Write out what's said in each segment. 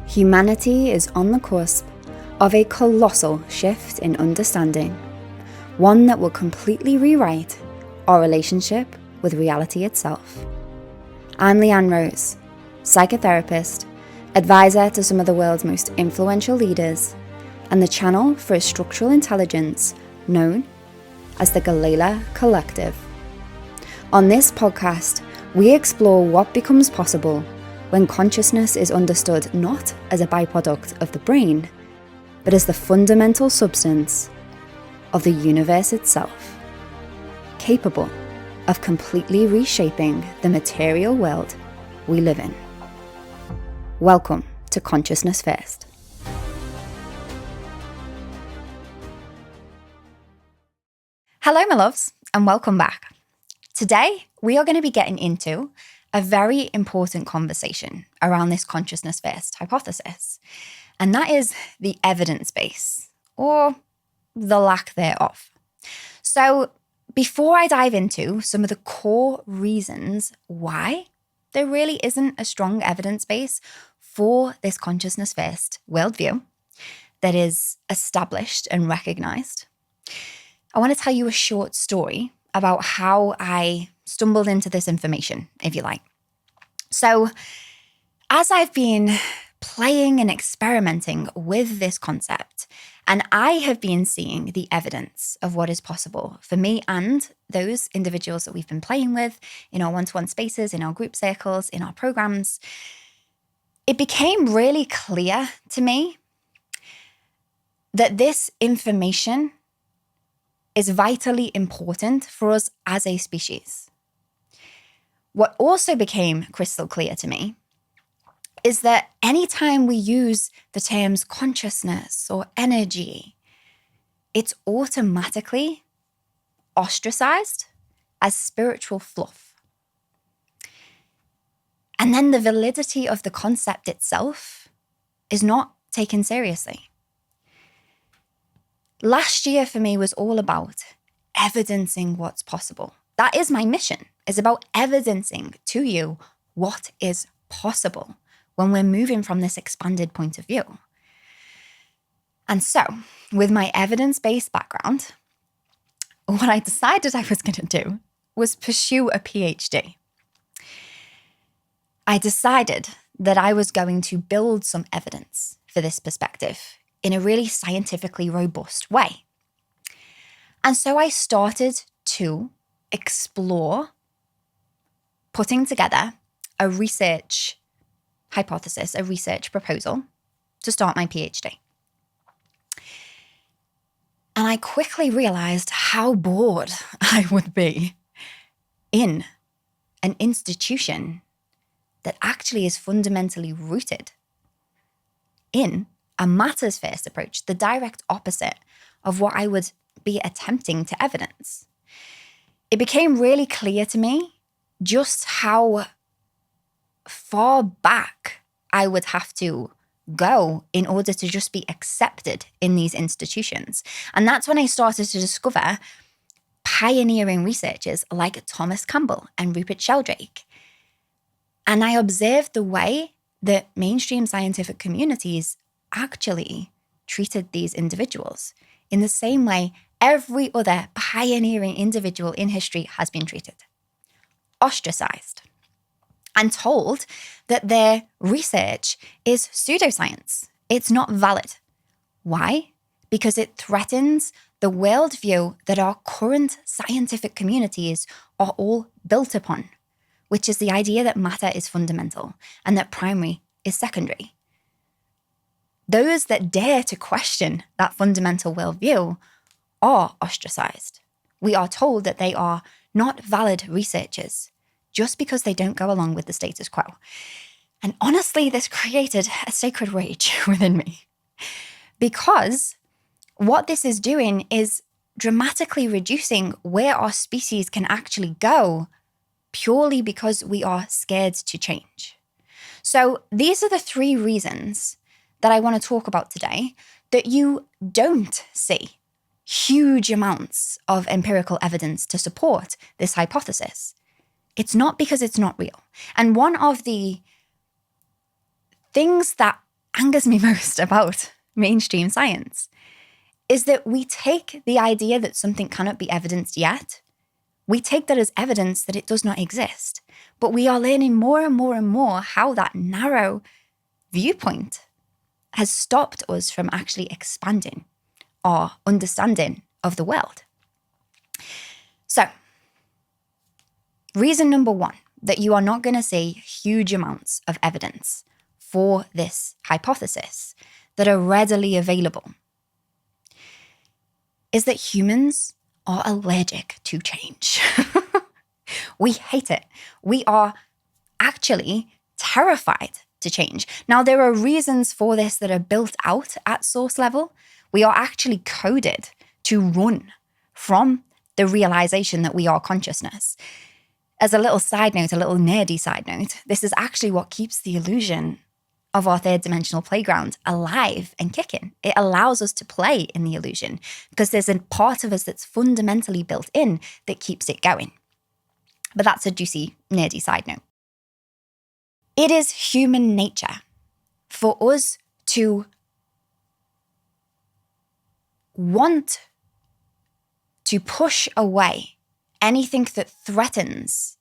Humanity is on the cusp of a colossal shift in understanding, one that will completely rewrite our relationship with reality itself. I'm Leanne Rose, psychotherapist, advisor to some of the world's most influential leaders, and the channel for a structural intelligence known as the Galila Collective. On this podcast, we explore what becomes possible when consciousness is understood not as a byproduct of the brain, but as the fundamental substance of the universe itself, capable of completely reshaping the material world we live in. Welcome to Consciousness First. Hello, my loves, and welcome back. Today, we are going to be getting into a very important conversation around this consciousness first hypothesis, and that is the evidence base, or the lack thereof. So before I dive into some of the core reasons why there really isn't a strong evidence base for this consciousness first worldview that is established and recognized, I want to tell you a short story about how I stumbled into this information, if you like. So, as I've been playing and experimenting with this concept, and I have been seeing the evidence of what is possible for me and those individuals that we've been playing with in our one-to-one spaces, in our group circles, in our programs, it became really clear to me that this information is vitally important for us as a species. What also became crystal clear to me is that anytime we use the terms consciousness or energy, it's automatically ostracized as spiritual fluff. And then the validity of the concept itself is not taken seriously. Last year for me was all about evidencing what's possible. That is my mission, is about evidencing to you what is possible when we're moving from this expanded point of view. And so, with my evidence-based background, what I decided I was going to do was pursue a PhD. I decided that I was going to build some evidence for this perspective in a really scientifically robust way. And so I started to explore putting together a research hypothesis, a research proposal to start my PhD. And I quickly realized how bored I would be in an institution that actually is fundamentally rooted in a matters first approach, the direct opposite of what I would be attempting to evidence. It became really clear to me just how far back I would have to go in order to just be accepted in these institutions. And that's when I started to discover pioneering researchers like Thomas Campbell and Rupert Sheldrake. And I observed the way that mainstream scientific communities actually treated these individuals in the same way every other pioneering individual in history has been treated. Ostracized and told that their research is pseudoscience. It's not valid. Why? Because it threatens the worldview that our current scientific communities are all built upon, which is the idea that matter is fundamental and that primary is secondary. Those that dare to question that fundamental worldview are ostracized. We are told that they are not valid researchers just because they don't go along with the status quo. And honestly, this created a sacred rage within me, because what this is doing is dramatically reducing where our species can actually go purely because we are scared to change. So these are the three reasons that I want to talk about today that you don't see huge amounts of empirical evidence to support this hypothesis. It's not because it's not real. And one of the things that angers me most about mainstream science is that we take the idea that something cannot be evidenced yet. We take that as evidence that it does not exist. But we are learning more and more and more how that narrow viewpoint has stopped us from actually expanding our understanding of the world. So, reason number one that you are not going to see huge amounts of evidence for this hypothesis that are readily available is that humans are allergic to change. We hate it. We are actually terrified to change. Now, there are reasons for this that are built out at source level. We are actually coded to run from the realization that we are consciousness. As a little side note, a little nerdy side note, this is actually what keeps the illusion of our third dimensional playground alive and kicking. It allows us to play in the illusion because there's a part of us that's fundamentally built in that keeps it going. But that's a juicy, nerdy side note. It is human nature for us to want to push away anything that threatens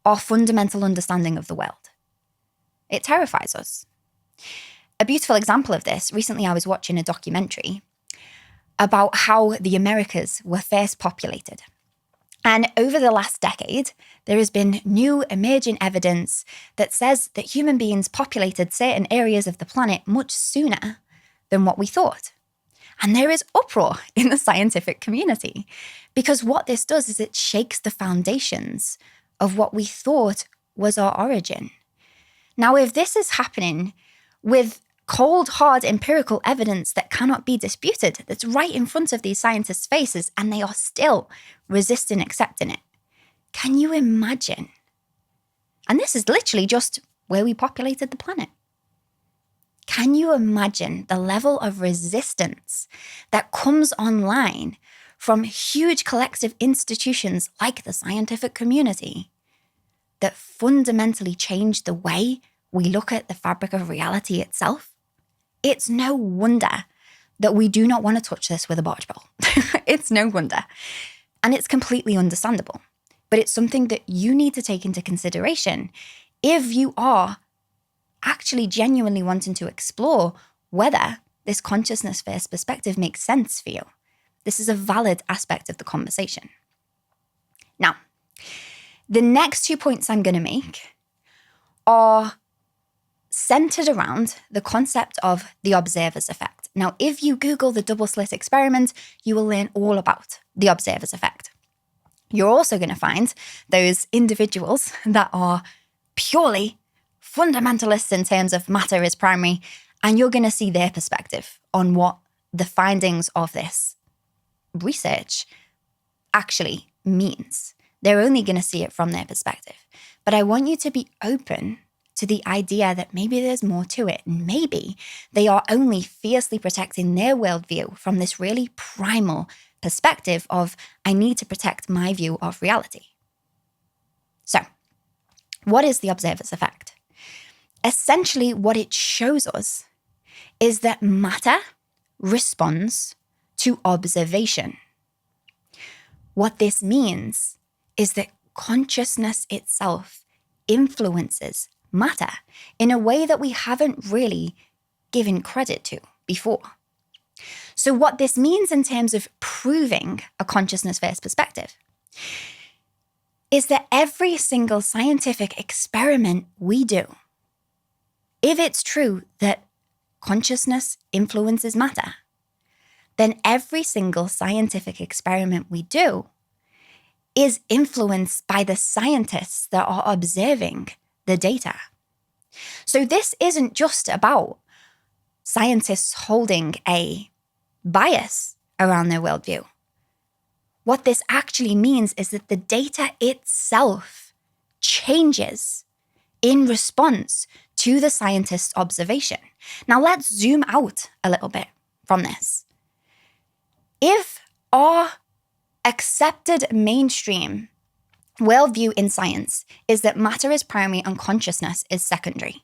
our fundamental understanding of the world. It terrifies us. A beautiful example of this, recently I was watching a documentary about how the Americas were first populated. And over the last decade, there has been new emerging evidence that says that human beings populated certain areas of the planet much sooner than what we thought. And there is uproar in the scientific community because what this does is it shakes the foundations of what we thought was our origin. Now, if this is happening with cold, hard empirical evidence that cannot be disputed, that's right in front of these scientists' faces, and they are still resisting accepting it, can you imagine? And this is literally just where we populated the planet. Can you imagine the level of resistance that comes online from huge collective institutions like the scientific community that fundamentally change the way we look at the fabric of reality itself? It's no wonder that we do not want to touch this with a barge pole. It's no wonder. And it's completely understandable. But it's something that you need to take into consideration if you are actually genuinely wanting to explore whether this consciousness first perspective makes sense for you. This is a valid aspect of the conversation. Now, the next 2 points I'm going to make are centered around the concept of the observer's effect. Now, if you Google the double slit experiment, you will learn all about the observer's effect. You're also going to find those individuals that are purely fundamentalists in terms of matter is primary, and you're going to see their perspective on what the findings of this research actually means. They're only going to see it from their perspective. But I want you to be open to the idea that maybe there's more to it. Maybe they are only fiercely protecting their worldview from this really primal perspective of, I need to protect my view of reality. So, what is the observer's effect? Essentially, what it shows us is that matter responds to observation. What this means is that consciousness itself influences matter in a way that we haven't really given credit to before. So what this means in terms of proving a consciousness first perspective is that every single scientific experiment we do, if it's true that consciousness influences matter, then every single scientific experiment we do is influenced by the scientists that are observing the data. So this isn't just about scientists holding a bias around their worldview. What this actually means is that the data itself changes in response to the scientist's observation. Now let's zoom out a little bit from this. If our accepted mainstream worldview in science is that matter is primary and consciousness is secondary,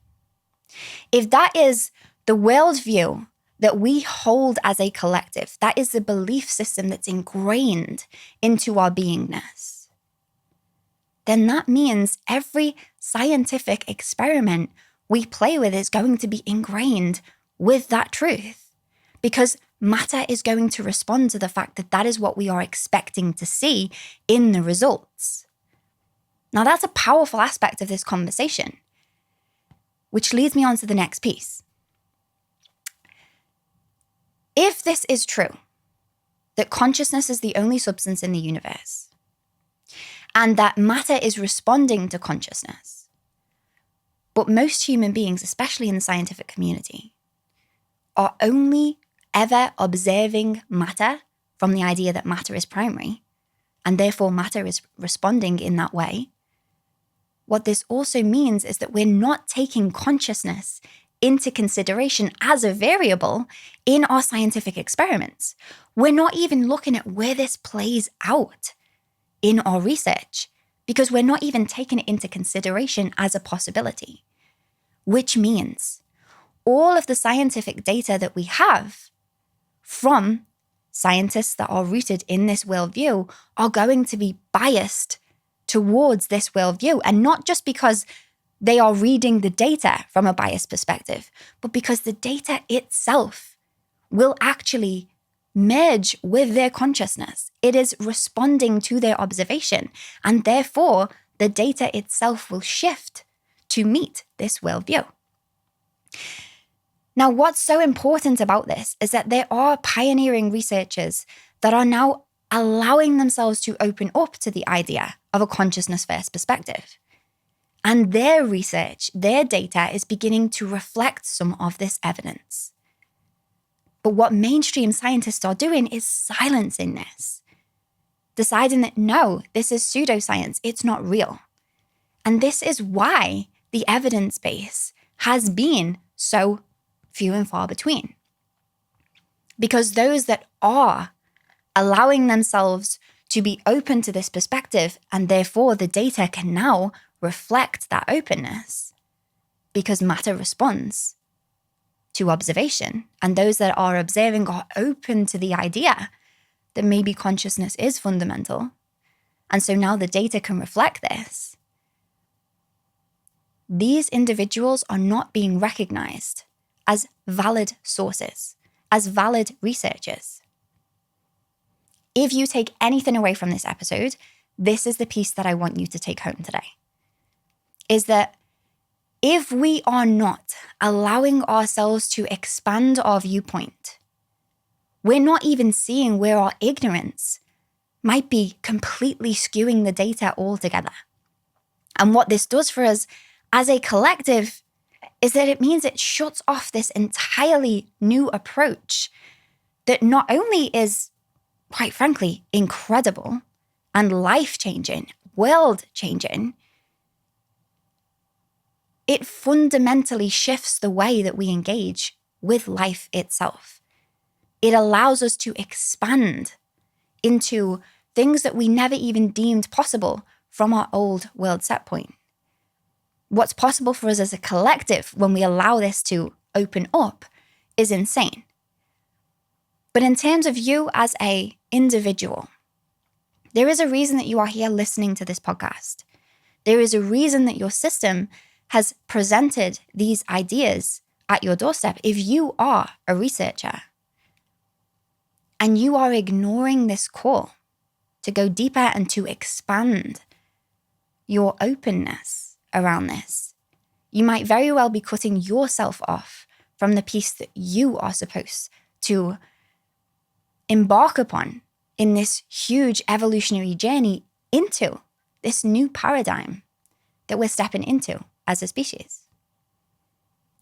if that is the worldview that we hold as a collective, that is the belief system that's ingrained into our beingness, then that means every scientific experiment we play with is going to be ingrained with that truth, because matter is going to respond to the fact that that is what we are expecting to see in the results. Now, that's a powerful aspect of this conversation, which leads me on to the next piece. If this is true, that consciousness is the only substance in the universe, and that matter is responding to consciousness, but most human beings, especially in the scientific community, are only ever observing matter from the idea that matter is primary, and therefore matter is responding in that way, what this also means is that we're not taking consciousness into consideration as a variable in our scientific experiments. We're not even looking at where this plays out in our research, because we're not even taking it into consideration as a possibility, which means all of the scientific data that we have from scientists that are rooted in this worldview are going to be biased towards this worldview, and not just because they are reading the data from a biased perspective, but because the data itself will actually merge with their consciousness. It is responding to their observation, and therefore the data itself will shift to meet this worldview. Now, what's so important about this is that there are pioneering researchers that are now allowing themselves to open up to the idea of a consciousness-first perspective. And their research, their data is beginning to reflect some of this evidence. But what mainstream scientists are doing is silencing this, deciding that no, this is pseudoscience, it's not real. And this is why the evidence base has been so few and far between. Because those that are allowing themselves to be open to this perspective, and therefore the data can now reflect that openness, because matter responds to observation. And those that are observing are open to the idea that maybe consciousness is fundamental. And so now the data can reflect this. These individuals are not being recognized as valid sources, as valid researchers. If you take anything away from this episode, this is the piece that I want you to take home today. Is that if we are not allowing ourselves to expand our viewpoint, we're not even seeing where our ignorance might be completely skewing the data altogether. And what this does for us as a collective is that it means it shuts off this entirely new approach that not only is, quite frankly, incredible and life-changing, world-changing, it fundamentally shifts the way that we engage with life itself. It allows us to expand into things that we never even deemed possible from our old world set point. What's possible for us as a collective when we allow this to open up is insane. But in terms of you as an individual, there is a reason that you are here listening to this podcast. There is a reason that your system has presented these ideas at your doorstep. If you are a researcher and you are ignoring this call to go deeper and to expand your openness around this, you might very well be cutting yourself off from the piece that you are supposed to embark upon in this huge evolutionary journey into this new paradigm that we're stepping into as a species.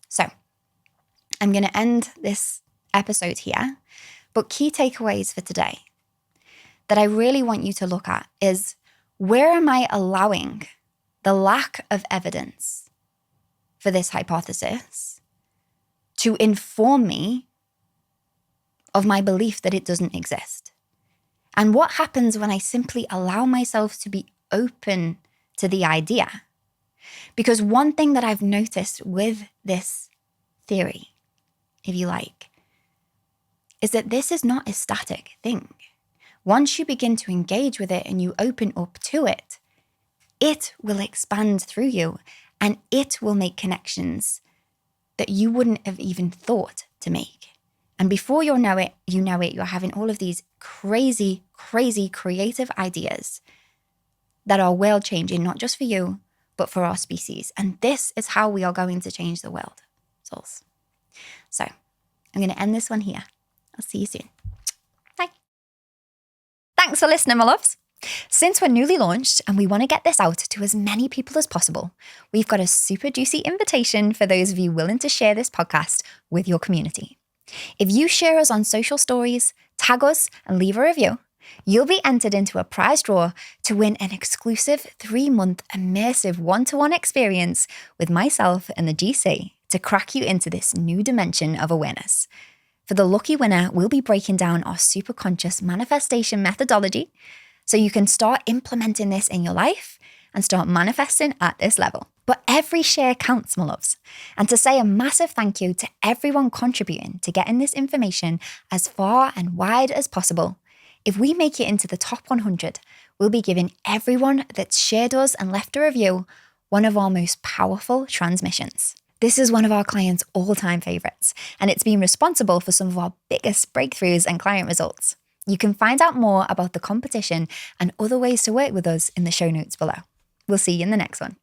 So I'm going to end this episode here, but key takeaways for today that I really want you to look at is, where am I allowing the lack of evidence for this hypothesis to inform me of my belief that it doesn't exist? And what happens when I simply allow myself to be open to the idea? Because one thing that I've noticed with this theory if you like, is that this is not a static thing. Once you begin to engage with it and you open up to it, it will expand through you and it will make connections that you wouldn't have even thought to make. And before you know it, you're having all of these crazy, crazy creative ideas that are world changing, not just for you, but for our species. And this is how we are going to change the world, souls. So I'm going to end this one here. I'll see you soon. Bye. Thanks for listening, my loves. Since we're newly launched and we want to get this out to as many people as possible, we've got a super juicy invitation for those of you willing to share this podcast with your community. If you share us on social stories, tag us, and leave a review, you'll be entered into a prize draw to win an exclusive 3-month immersive one-to-one experience with myself and the GC to crack you into this new dimension of awareness. For the lucky winner, we'll be breaking down our super conscious manifestation methodology so you can start implementing this in your life and start manifesting at this level. But every share counts, my loves. And to say a massive thank you to everyone contributing to getting this information as far and wide as possible. If we make it into the top 100, we'll be giving everyone that's shared us and left a review one of our most powerful transmissions. This is one of our clients' all-time favorites, and it's been responsible for some of our biggest breakthroughs and client results. You can find out more about the competition and other ways to work with us in the show notes below. We'll see you in the next one.